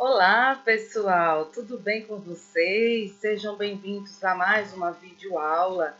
Olá, pessoal, tudo bem com vocês? Sejam bem-vindos a mais uma videoaula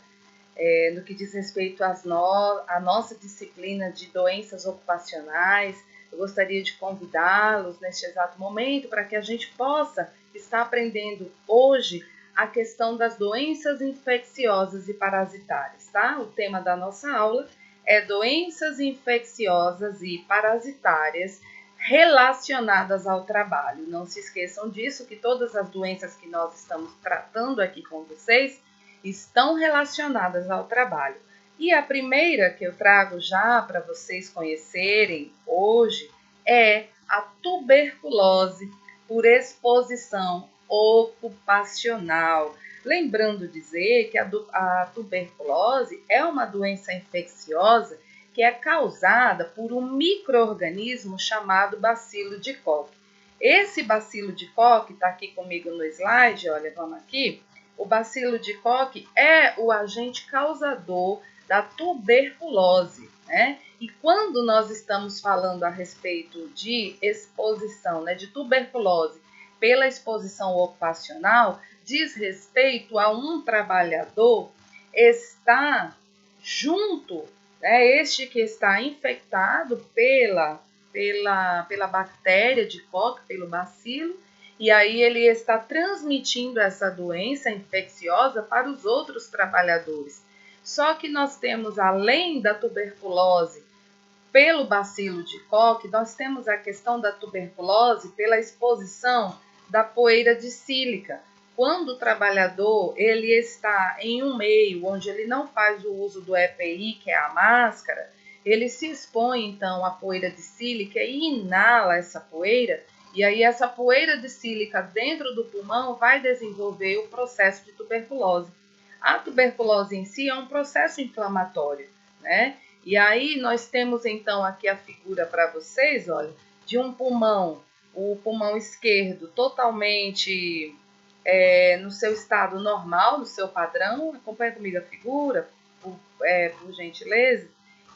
no que diz respeito à nossa disciplina de doenças ocupacionais. Eu gostaria de convidá-los neste exato momento para que a gente possa estar aprendendo hoje a questão das doenças infecciosas e parasitárias, tá? O tema da nossa aula é doenças infecciosas e parasitárias relacionadas ao trabalho. Não se esqueçam disso, que todas as doenças que nós estamos tratando aqui com vocês estão relacionadas ao trabalho. E a primeira que eu trago já para vocês conhecerem hoje é a tuberculose por exposição ocupacional. Lembrando dizer que a tuberculose é uma doença infecciosa que é causada por um micro-organismo chamado bacilo de Koch. Esse bacilo de Koch está aqui comigo no slide, olha, vamos aqui. O bacilo de Koch é o agente causador da tuberculose, né? E quando nós estamos falando a respeito de exposição, né, de tuberculose pela exposição ocupacional, diz respeito a um trabalhador estar junto, né, este que está infectado pela bactéria de Koch, pelo bacilo, e aí ele está transmitindo essa doença infecciosa para os outros trabalhadores. Só que nós temos, além da tuberculose pelo bacilo de Koch, nós temos a questão da tuberculose pela exposição da poeira de sílica. Quando o trabalhador ele está em um meio onde ele não faz o uso do EPI, que é a máscara, ele se expõe então à poeira de sílica e inala essa poeira, e aí essa poeira de sílica dentro do pulmão vai desenvolver o processo de tuberculose. A tuberculose em si é um processo inflamatório, né? E aí nós temos então aqui a figura para vocês, olha, de um pulmão, o pulmão esquerdo totalmente no seu estado normal, no seu padrão. Acompanha comigo a figura, por gentileza.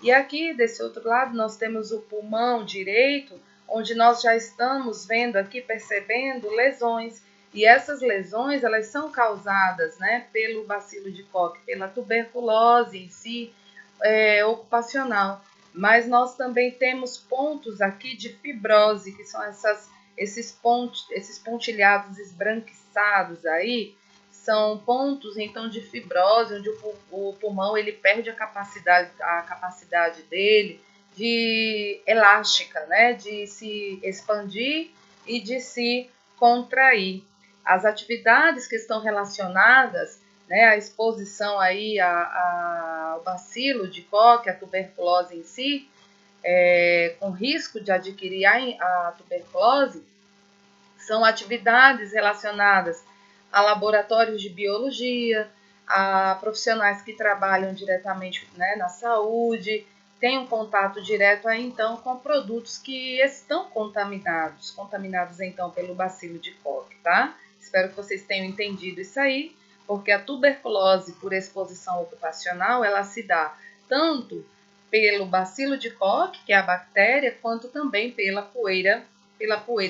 E aqui, desse outro lado, nós temos o pulmão direito, onde nós já estamos vendo aqui, percebendo lesões. E essas lesões, elas são causadas, né, pelo bacilo de Koch, pela tuberculose em si, ocupacional. Mas nós também temos pontos aqui de fibrose, que são esses pontilhados esbranquiçados aí, são pontos então de fibrose, onde o pulmão ele perde a capacidade dele de elástica, né, de se expandir e de se contrair. As atividades que estão relacionadas, né, à exposição aí ao bacilo de Koch, a tuberculose em si, com risco de adquirir a tuberculose, são atividades relacionadas a laboratórios de biologia, a profissionais que trabalham diretamente, né, na saúde, têm um contato direto aí, então, com produtos que estão contaminados então pelo bacilo de Koch, tá? Espero que vocês tenham entendido isso aí, porque a tuberculose por exposição ocupacional, ela se dá tanto pelo bacilo de Koch, que é a bactéria, quanto também pela poeira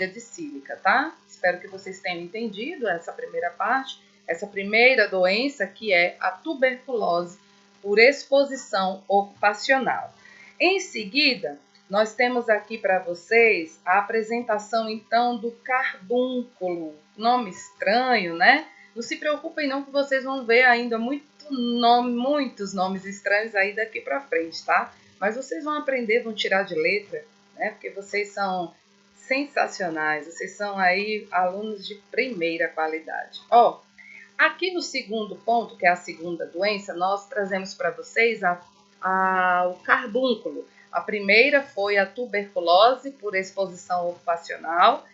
de sílica, tá? Espero que vocês tenham entendido essa primeira parte, essa primeira doença que é a tuberculose por exposição ocupacional. Em seguida, nós temos aqui para vocês a apresentação então do carbúnculo. Nome estranho, né? Não se preocupem não que vocês vão ver ainda muitos nomes estranhos aí daqui para frente, tá? Mas vocês vão aprender, vão tirar de letra, né? Porque vocês são sensacionais, vocês são aí alunos de primeira qualidade. Ó, aqui no segundo ponto, que é a segunda doença, nós trazemos para vocês o carbúnculo. A primeira foi a tuberculose por exposição ocupacional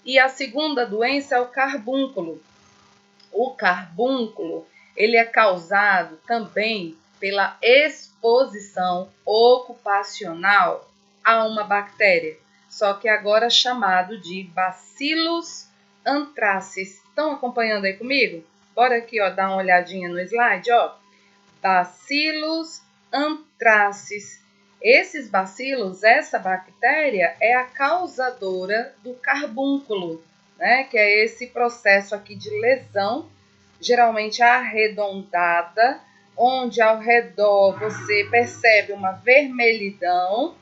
e a segunda doença é o carbúnculo. O carbúnculo, ele é causado também pela exposição ocupacional a uma bactéria, só que agora chamado de Bacillus anthracis. Estão acompanhando aí comigo? Bora aqui, ó, dar uma olhadinha no slide, ó. Bacillus anthracis. Esses bacilos, essa bactéria é a causadora do carbúnculo, né? Que é esse processo aqui de lesão, geralmente arredondada, onde ao redor você percebe uma vermelhidão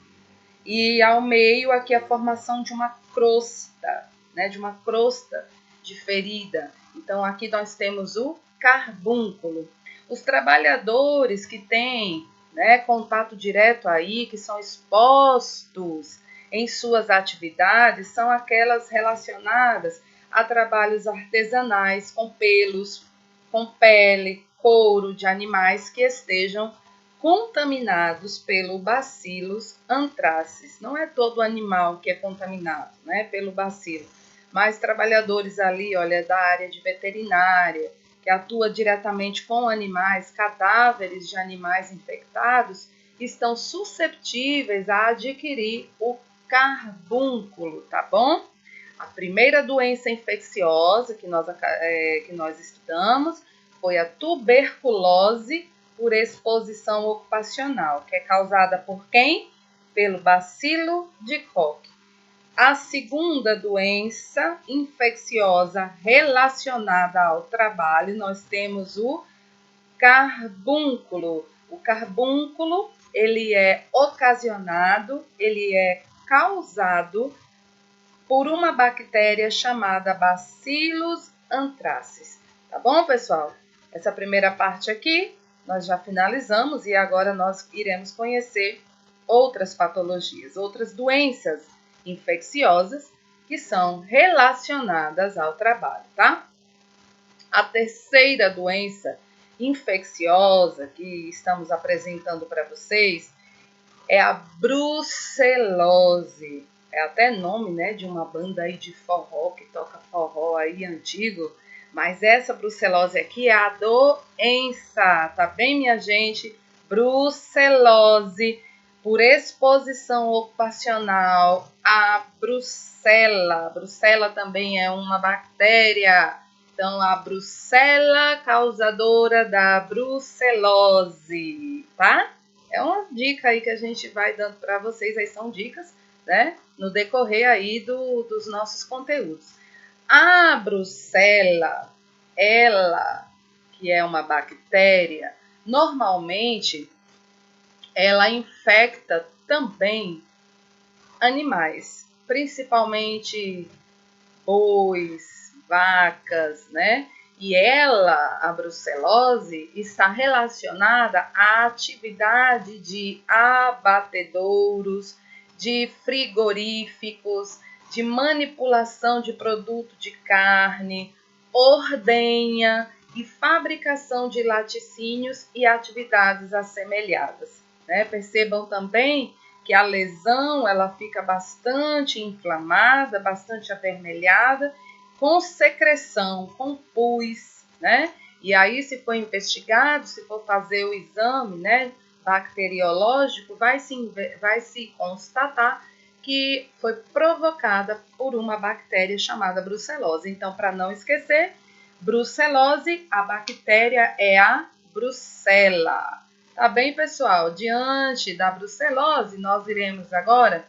e ao meio aqui a formação de uma crosta, né? De uma crosta de ferida. Então aqui nós temos o carbúnculo. Os trabalhadores que têm, né, contato direto aí, que são expostos em suas atividades, são aquelas relacionadas a trabalhos artesanais com pelos, com pele, couro de animais que estejam contaminados pelo bacillus anthracis. Não é todo animal que é contaminado, né, pelo bacilo, mas trabalhadores ali, olha, da área de veterinária, que atua diretamente com animais, cadáveres de animais infectados, estão susceptíveis a adquirir o carbúnculo, tá bom? A primeira doença infecciosa que nós estudamos foi a tuberculose por exposição ocupacional, que é causada por quem? Pelo bacilo de Koch. A segunda doença infecciosa relacionada ao trabalho, nós temos o carbúnculo. O carbúnculo, ele é ocasionado, ele é causado por uma bactéria chamada Bacillus anthracis. Tá bom, pessoal? Essa primeira parte aqui nós já finalizamos e agora nós iremos conhecer outras patologias, outras doenças infecciosas que são relacionadas ao trabalho, tá? A terceira doença infecciosa que estamos apresentando para vocês é a brucelose. É até nome, né, de uma banda aí de forró, que toca forró aí antigo. Mas essa brucelose aqui é a doença, tá bem, minha gente? Brucelose por exposição ocupacional à brucela. A brucela também é uma bactéria. Então, a brucela causadora da brucelose, tá? É uma dica aí que a gente vai dando para vocês, aí são dicas, né, no decorrer aí dos nossos conteúdos. A brucela, ela, que é uma bactéria, normalmente ela infecta também animais, principalmente bois, vacas, né? E ela, a brucelose, está relacionada à atividade de abatedouros, de frigoríficos, de manipulação de produto de carne, ordenha e fabricação de laticínios e atividades assemelhadas, né? Percebam também que a lesão ela fica bastante inflamada, bastante avermelhada, com secreção, com pus, né? E aí, se for investigado, se for fazer o exame, né, bacteriológico, vai se constatar que foi provocada por uma bactéria chamada brucelose. Então, para não esquecer, brucelose, a bactéria é a brucela. Tá bem, pessoal? Diante da brucelose, nós iremos agora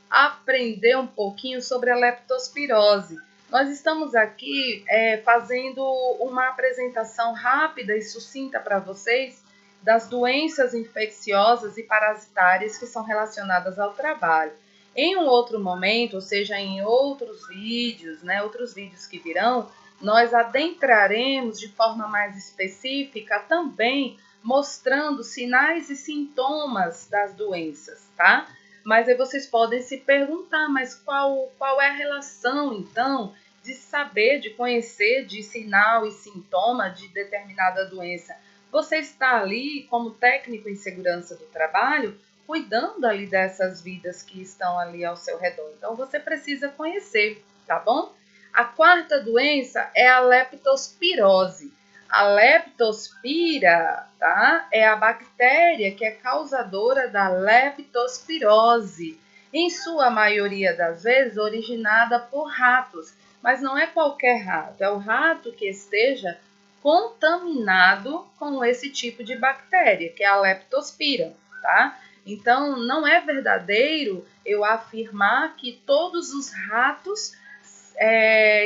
aprender um pouquinho sobre a leptospirose. Nós estamos aqui fazendo uma apresentação rápida e sucinta para vocês das doenças infecciosas e parasitárias que são relacionadas ao trabalho. Em um outro momento, ou seja, em outros vídeos, né, outros vídeos que virão, nós adentraremos de forma mais específica também mostrando sinais e sintomas das doenças, tá? Mas aí vocês podem se perguntar, mas qual é a relação, então, de saber, de conhecer de sinal e sintoma de determinada doença? Você está ali como técnico em segurança do trabalho, cuidando ali dessas vidas que estão ali ao seu redor. Então, você precisa conhecer, tá bom? A quarta doença é a leptospirose. A leptospira, tá? É a bactéria que é causadora da leptospirose, em sua maioria das vezes originada por ratos, mas não é qualquer rato, é o rato que esteja contaminado com esse tipo de bactéria, que é a leptospira, tá? Então, não é verdadeiro eu afirmar que todos os ratos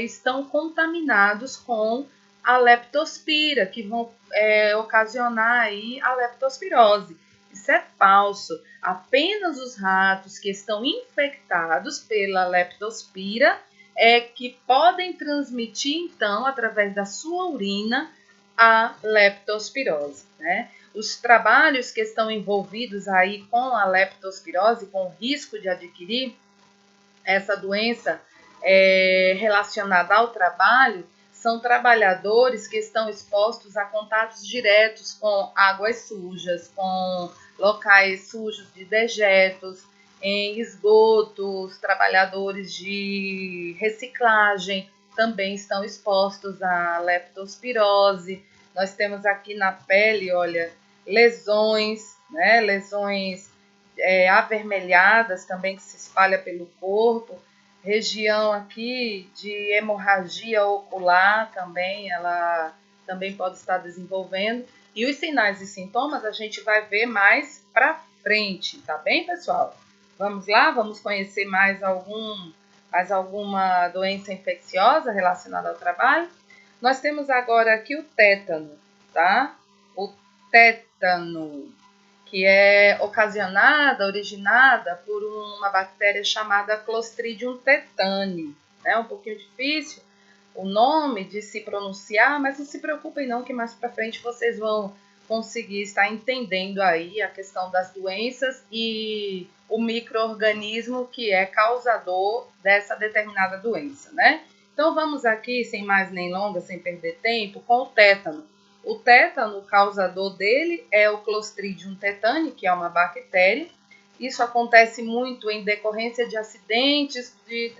estão contaminados com a leptospira, que vão ocasionar aí a leptospirose. Isso é falso. Apenas os ratos que estão infectados pela leptospira que podem transmitir, então, através da sua urina, a leptospirose, né? Os trabalhos que estão envolvidos aí com a leptospirose, com o risco de adquirir essa doença relacionada ao trabalho, são trabalhadores que estão expostos a contatos diretos com águas sujas, com locais sujos de dejetos, em esgotos, trabalhadores de reciclagem também estão expostos à leptospirose. Nós temos aqui na pele, olha, lesões, né? Lesões avermelhadas também que se espalha pelo corpo. Região aqui de hemorragia ocular também, ela também pode estar desenvolvendo. E os sinais e sintomas a gente vai ver mais para frente, tá bem, pessoal? Vamos lá, vamos conhecer mais alguma doença infecciosa relacionada ao trabalho. Nós temos agora aqui o tétano, tá? O tétano, que é originada por uma bactéria chamada Clostridium tetani. É um pouquinho difícil o nome de se pronunciar, mas não se preocupem não, que mais para frente vocês vão conseguir estar entendendo aí a questão das doenças e o micro-organismo que é causador dessa determinada doença, né? Então vamos aqui, sem mais nem longas, sem perder tempo, com o tétano. O tétano, o causador dele é o Clostridium tetani, que é uma bactéria. Isso acontece muito em decorrência de acidentes de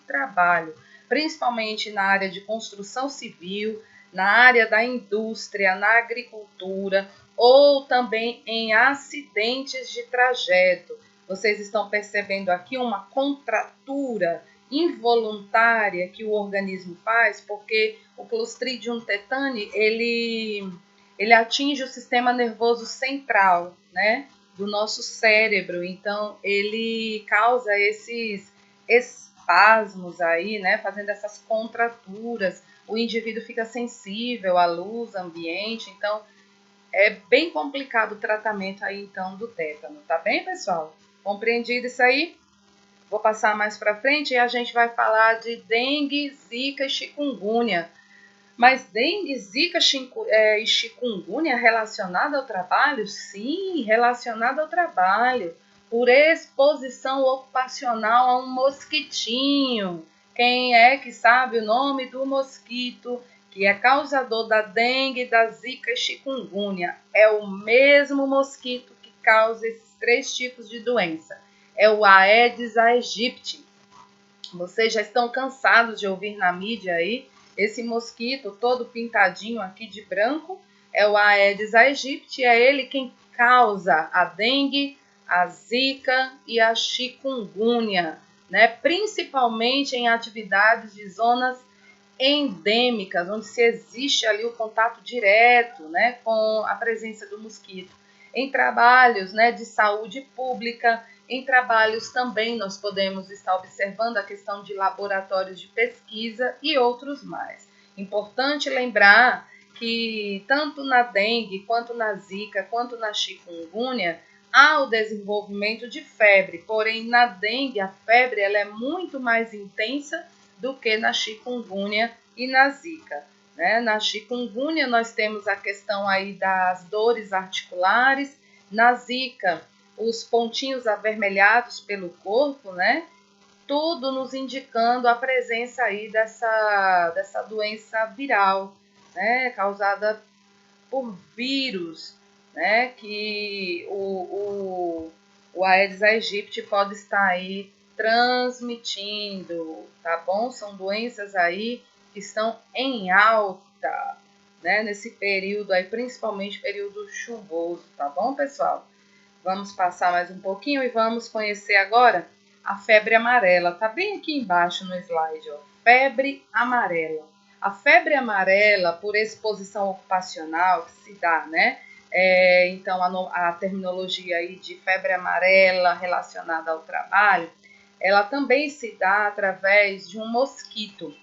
trabalho, principalmente na área de construção civil, na área da indústria, na agricultura ou também em acidentes de trajeto. Vocês estão percebendo aqui uma contratura involuntária que o organismo faz, porque o Clostridium tetani, ele atinge o sistema nervoso central, né, do nosso cérebro. Então, ele causa esses espasmos aí, né, fazendo essas contraturas. O indivíduo fica sensível à luz ambiente, então é bem complicado o tratamento aí então do tétano, tá bem, pessoal? Compreendido isso aí? Vou passar mais para frente e a gente vai falar de dengue, zika e chikungunya. Mas dengue, zika e chikungunya relacionada ao trabalho? Sim, relacionada ao trabalho, por exposição ocupacional a um mosquitinho. Quem é que sabe o nome do mosquito que é causador da dengue, da zika e chikungunya? É o mesmo mosquito que causa esses 3 tipos de doença. É o Aedes aegypti. Vocês já estão cansados de ouvir na mídia aí, esse mosquito todo pintadinho aqui de branco, é o Aedes aegypti, é ele quem causa a dengue, a zika e a chikungunya, né? Principalmente em atividades de zonas endêmicas, onde se existe ali o contato direto, né, com a presença do mosquito. Em trabalhos, né, de saúde pública, em trabalhos também nós podemos estar observando a questão de laboratórios de pesquisa e outros mais. Importante lembrar que tanto na dengue, quanto na zika, quanto na chikungunya, há o desenvolvimento de febre, porém na dengue a febre ela é muito mais intensa do que na chikungunya e na zika, né? Na chikungunya nós temos a questão aí das dores articulares, na zika os pontinhos avermelhados pelo corpo, né? Tudo nos indicando a presença aí dessa doença viral, né? Causada por vírus, né? Que o Aedes aegypti pode estar aí transmitindo, tá bom? São doenças aí que estão em alta, né? Nesse período aí, principalmente período chuvoso, tá bom, pessoal? Vamos passar mais um pouquinho e vamos conhecer agora a febre amarela. Tá bem aqui embaixo no slide, ó. Febre amarela. A febre amarela, por exposição ocupacional que se dá, né? Então, a terminologia aí de febre amarela relacionada ao trabalho ela também se dá através de um mosquito.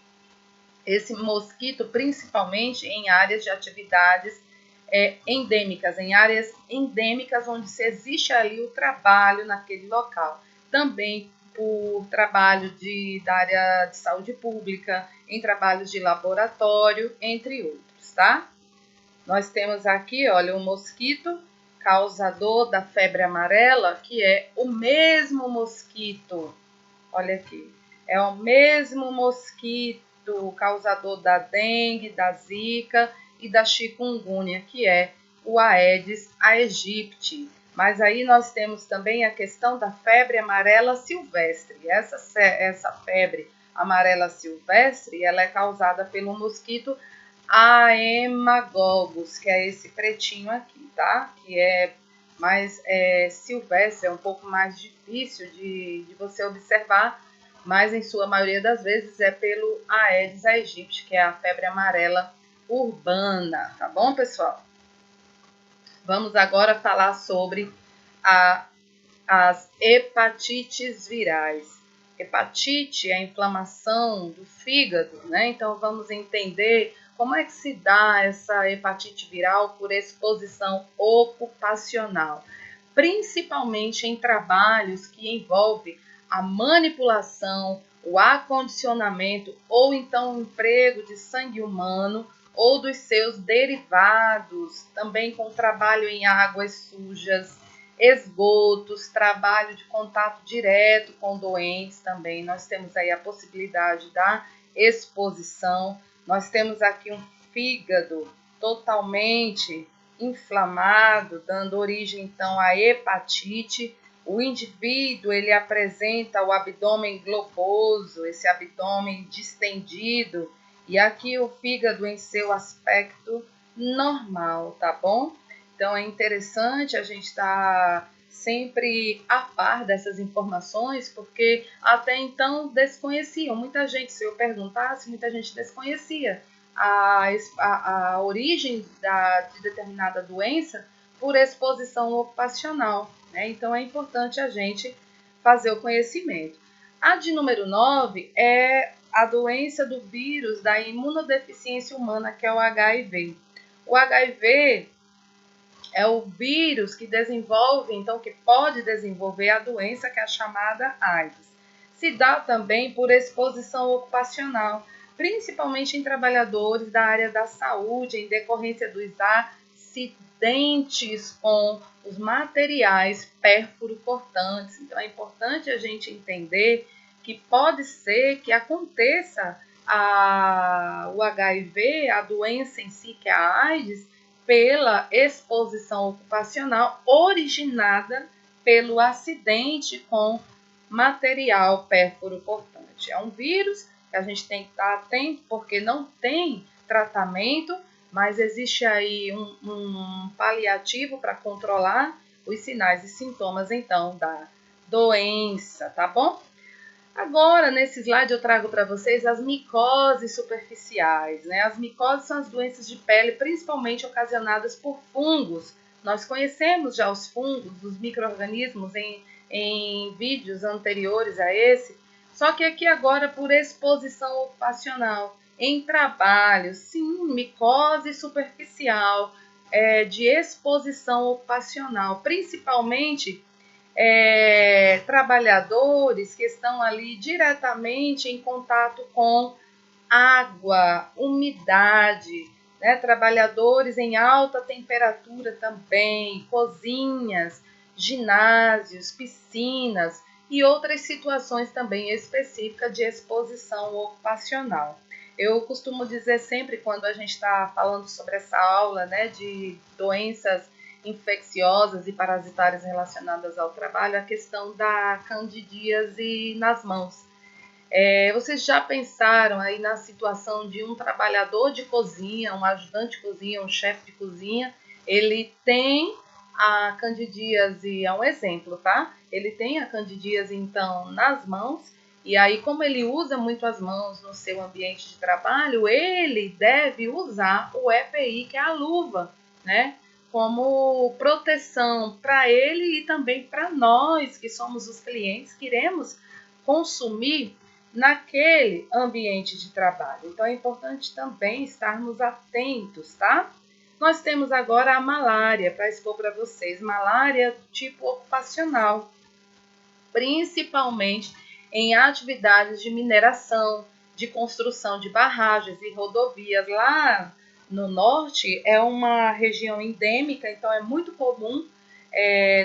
Esse mosquito, principalmente em áreas de atividades endêmicas, em áreas endêmicas onde se existe ali o trabalho naquele local. Também por trabalho da área de saúde pública, em trabalhos de laboratório, entre outros, tá? Nós temos aqui, olha, o mosquito causador da febre amarela, que é o mesmo mosquito. Olha aqui, é o mesmo mosquito causador da dengue, da zika e da chikungunya, que é o Aedes aegypti. Mas aí nós temos também a questão da febre amarela silvestre. Essa febre amarela silvestre, ela é causada pelo mosquito Haemococcus, que é esse pretinho aqui, tá? Que é mais silvestre, é um pouco mais difícil de você observar, mas em sua maioria das vezes é pelo Aedes aegypti, que é a febre amarela urbana, tá bom, pessoal? Vamos agora falar sobre as hepatites virais. Hepatite é a inflamação do fígado, né? Então vamos entender como é que se dá essa hepatite viral por exposição ocupacional, principalmente em trabalhos que envolvem a manipulação, o acondicionamento ou então o emprego de sangue humano ou dos seus derivados, também com trabalho em águas sujas, esgotos, trabalho de contato direto com doentes também. Nós temos aí a possibilidade da exposição. Nós temos aqui um fígado totalmente inflamado, dando origem então à hepatite. O indivíduo, ele apresenta o abdômen globoso, esse abdômen distendido, e aqui o fígado em seu aspecto normal, tá bom? Então é interessante a gente estar sempre a par dessas informações, porque até então desconheciam. Muita gente, se eu perguntasse, muita gente desconhecia a origem de determinada doença por exposição ocupacional, né? Então é importante a gente fazer o conhecimento. A de número 9 é a doença do vírus da imunodeficiência humana, que é o HIV. O HIV é o vírus que desenvolve, então, que pode desenvolver a doença que é a chamada AIDS. Se dá também por exposição ocupacional, principalmente em trabalhadores da área da saúde, em decorrência dos acidentes com os materiais pérfuro-cortantes. Então, é importante a gente entender que pode ser que aconteça o HIV, a doença em si, que é a AIDS, pela exposição ocupacional originada pelo acidente com material pérfuro-cortante. É um vírus que a gente tem que estar atento porque não tem tratamento, mas existe aí um paliativo para controlar os sinais e sintomas, então, da doença, tá bom? Agora, nesse slide, eu trago para vocês as micoses superficiais, né? As micoses são as doenças de pele, principalmente ocasionadas por fungos. Nós conhecemos já os fungos, os micro-organismos em vídeos anteriores a esse, só que aqui agora por exposição ocupacional, em trabalho, sim, micose superficial, de exposição ocupacional, principalmente trabalhadores que estão ali diretamente em contato com água, umidade, né? Trabalhadores em alta temperatura também, cozinhas, ginásios, piscinas e outras situações também específicas de exposição ocupacional. Eu costumo dizer sempre, quando a gente está falando sobre essa aula, né, de doenças infecciosas e parasitárias relacionadas ao trabalho, a questão da candidíase nas mãos. Vocês já pensaram aí na situação de um trabalhador de cozinha, um ajudante de cozinha, um chefe de cozinha, ele tem a candidíase, é um exemplo, tá? Ele tem a candidíase, então, nas mãos, e aí, como ele usa muito as mãos no seu ambiente de trabalho, ele deve usar o EPI, que é a luva, né? Como proteção para ele e também para nós, que somos os clientes, que iremos consumir naquele ambiente de trabalho. Então é importante também estarmos atentos, tá? Nós temos agora a malária para expor para vocês, malária do tipo ocupacional, principalmente em atividades de mineração, de construção de barragens e rodovias. Lá no norte é uma região endêmica, então é muito comum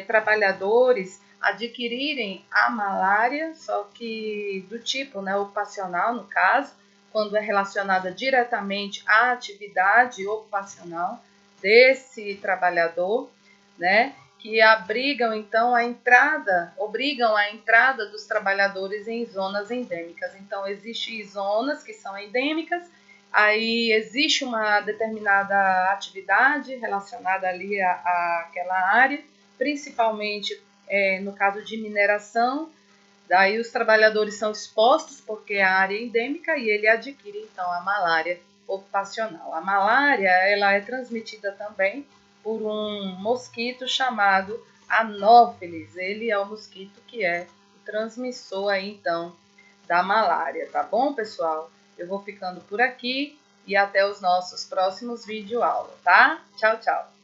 trabalhadores adquirirem a malária, só que do tipo, né, ocupacional, no caso, quando é relacionada diretamente à atividade ocupacional desse trabalhador, né, que obrigam a entrada dos trabalhadores em zonas endêmicas. Então, existem zonas que são endêmicas, aí existe uma determinada atividade relacionada ali àquela área, principalmente no caso de mineração, daí os trabalhadores são expostos porque a área é endêmica e ele adquire então a malária ocupacional. A malária ela é transmitida também por um mosquito chamado Anófeles. Ele é o mosquito que é o transmissor aí então da malária, tá bom, pessoal? Eu vou ficando por aqui e até os nossos próximos videoaulas, tá? Tchau, tchau!